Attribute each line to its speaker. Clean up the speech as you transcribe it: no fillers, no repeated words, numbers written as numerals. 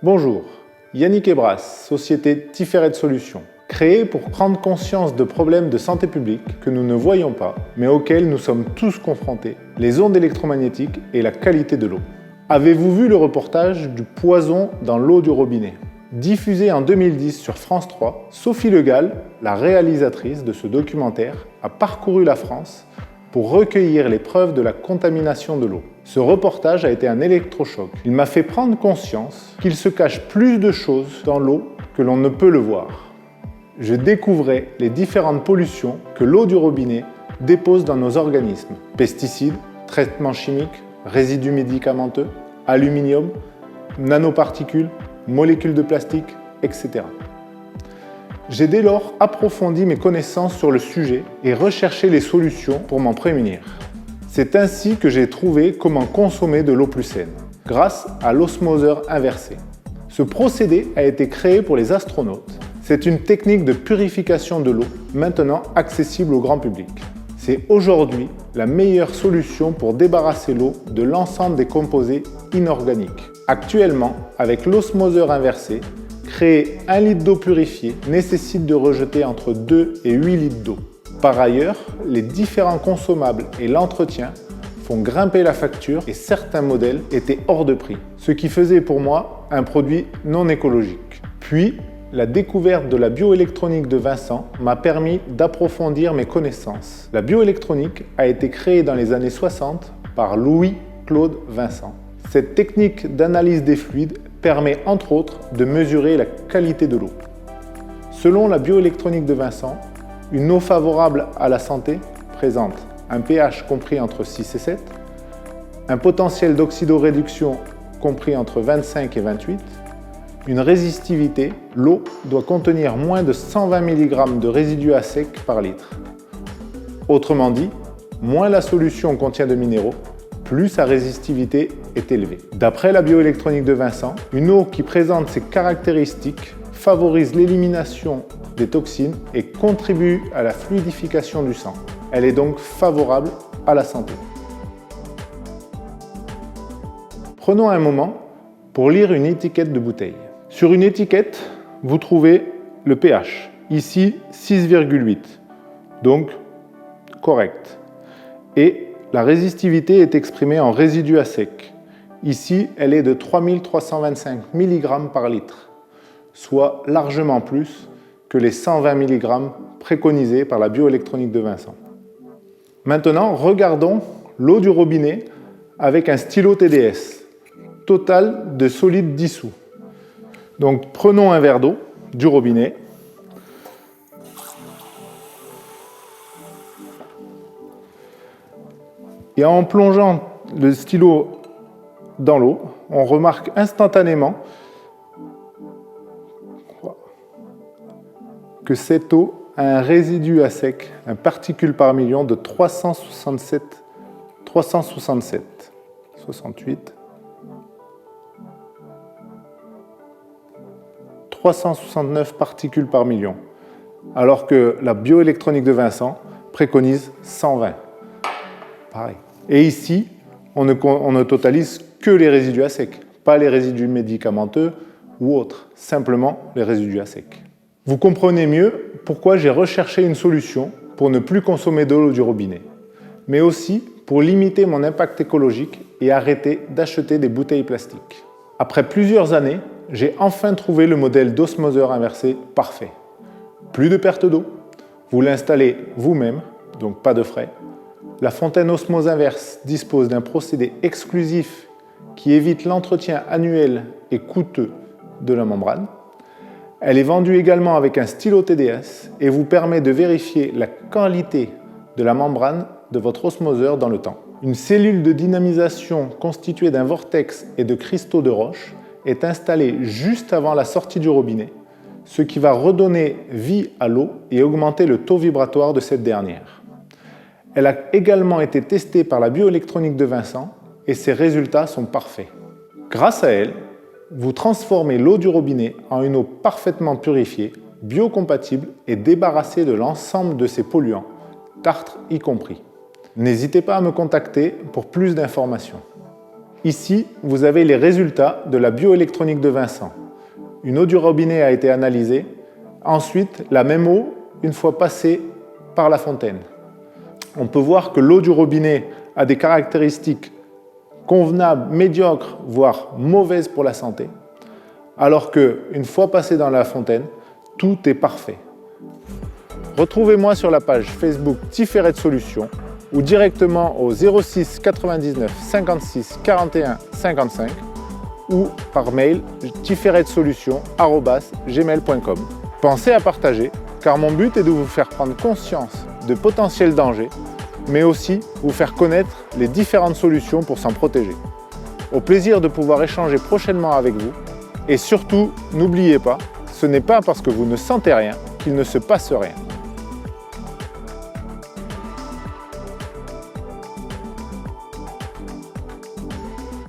Speaker 1: Bonjour, Yannick Ebras, société Tiferet Solutions, créée pour prendre conscience de problèmes de santé publique que nous ne voyons pas, mais auxquels nous sommes tous confrontés, les ondes électromagnétiques et la qualité de l'eau. Avez-vous vu le reportage du poison dans l'eau du robinet? Diffusé en 2010 sur France 3, Sophie Le Gall, la réalisatrice de ce documentaire, a parcouru la France pour recueillir les preuves de la contamination de l'eau. Ce reportage a été un électrochoc. Il m'a fait prendre conscience qu'il se cache plus de choses dans l'eau que l'on ne peut le voir. Je découvrais les différentes pollutions que l'eau du robinet dépose dans nos organismes. Pesticides, traitements chimiques, résidus médicamenteux, aluminium, nanoparticules, molécules de plastique, etc. J'ai dès lors approfondi mes connaissances sur le sujet et recherché les solutions pour m'en prémunir. C'est ainsi que j'ai trouvé comment consommer de l'eau plus saine, grâce à l'osmoseur inversé. Ce procédé a été créé pour les astronautes. C'est une technique de purification de l'eau, maintenant accessible au grand public. C'est aujourd'hui la meilleure solution pour débarrasser l'eau de l'ensemble des composés inorganiques. Actuellement, avec l'osmoseur inversé, créer 1 litre d'eau purifiée nécessite de rejeter entre 2 et 8 litres d'eau. Par ailleurs, les différents consommables et l'entretien font grimper la facture et certains modèles étaient hors de prix, ce qui faisait pour moi un produit non écologique. Puis, la découverte de la bioélectronique de Vincent m'a permis d'approfondir mes connaissances. La bioélectronique a été créée dans les années 60 par Louis-Claude Vincent. Cette technique d'analyse des fluides permet entre autres de mesurer la qualité de l'eau. Selon la bioélectronique de Vincent, une eau favorable à la santé présente un pH compris entre 6 et 7, un potentiel d'oxydoréduction compris entre 25 et 28, une résistivité, l'eau doit contenir moins de 120 mg de résidus à sec par litre. Autrement dit, moins la solution contient de minéraux, plus sa résistivité est élevée. D'après la bioélectronique de Vincent, une eau qui présente ces caractéristiques favorise l'élimination des toxines et contribue à la fluidification du sang. Elle est donc favorable à la santé. Prenons un moment pour lire une étiquette de bouteille. Sur une étiquette, vous trouvez le pH, ici 6,8, donc correct. Et la résistivité est exprimée en résidus à sec. Ici, elle est de 3325 mg par litre, soit largement plus que les 120 mg préconisés par la bioélectronique de Vincent. Maintenant, regardons l'eau du robinet avec un stylo TDS, total de solides dissous. Donc, prenons un verre d'eau du robinet. Et en plongeant le stylo dans l'eau, on remarque instantanément que cette eau a un résidu à sec, un particule par million de 368, 369 particules par million, alors que la bioélectronique de Vincent préconise 120. Pareil. Et ici, on ne totalise que les résidus à sec, pas les résidus médicamenteux ou autres, simplement les résidus à sec. Vous comprenez mieux pourquoi j'ai recherché une solution pour ne plus consommer de l'eau du robinet, mais aussi pour limiter mon impact écologique et arrêter d'acheter des bouteilles plastiques. Après plusieurs années, j'ai enfin trouvé le modèle d'osmoseur inversé parfait. Plus de perte d'eau, vous l'installez vous-même, donc pas de frais. La fontaine osmose inverse dispose d'un procédé exclusif qui évite l'entretien annuel et coûteux de la membrane. Elle est vendue également avec un stylo TDS et vous permet de vérifier la qualité de la membrane de votre osmoseur dans le temps. Une cellule de dynamisation constituée d'un vortex et de cristaux de roche est installée juste avant la sortie du robinet, ce qui va redonner vie à l'eau et augmenter le taux vibratoire de cette dernière. Elle a également été testée par la bioélectronique de Vincent et ses résultats sont parfaits. Grâce à elle, vous transformez l'eau du robinet en une eau parfaitement purifiée, biocompatible et débarrassée de l'ensemble de ses polluants, tartre y compris. N'hésitez pas à me contacter pour plus d'informations. Ici, vous avez les résultats de la bioélectronique de Vincent. Une eau du robinet a été analysée. Ensuite, la même eau, une fois passée par la fontaine. On peut voir que l'eau du robinet a des caractéristiques convenables, médiocres, voire mauvaises pour la santé, alors qu'une fois passée dans la fontaine, tout est parfait. Retrouvez-moi sur la page Facebook Tiferet Solutions ou directement au 06 99 56 41 55 ou par mail tiferetsolutions@gmail.com. Pensez à partager, car mon but est de vous faire prendre conscience de potentiels dangers, mais aussi vous faire connaître les différentes solutions pour s'en protéger. Au plaisir de pouvoir échanger prochainement avec vous. Et surtout, n'oubliez pas, ce n'est pas parce que vous ne sentez rien qu'il ne se passe rien.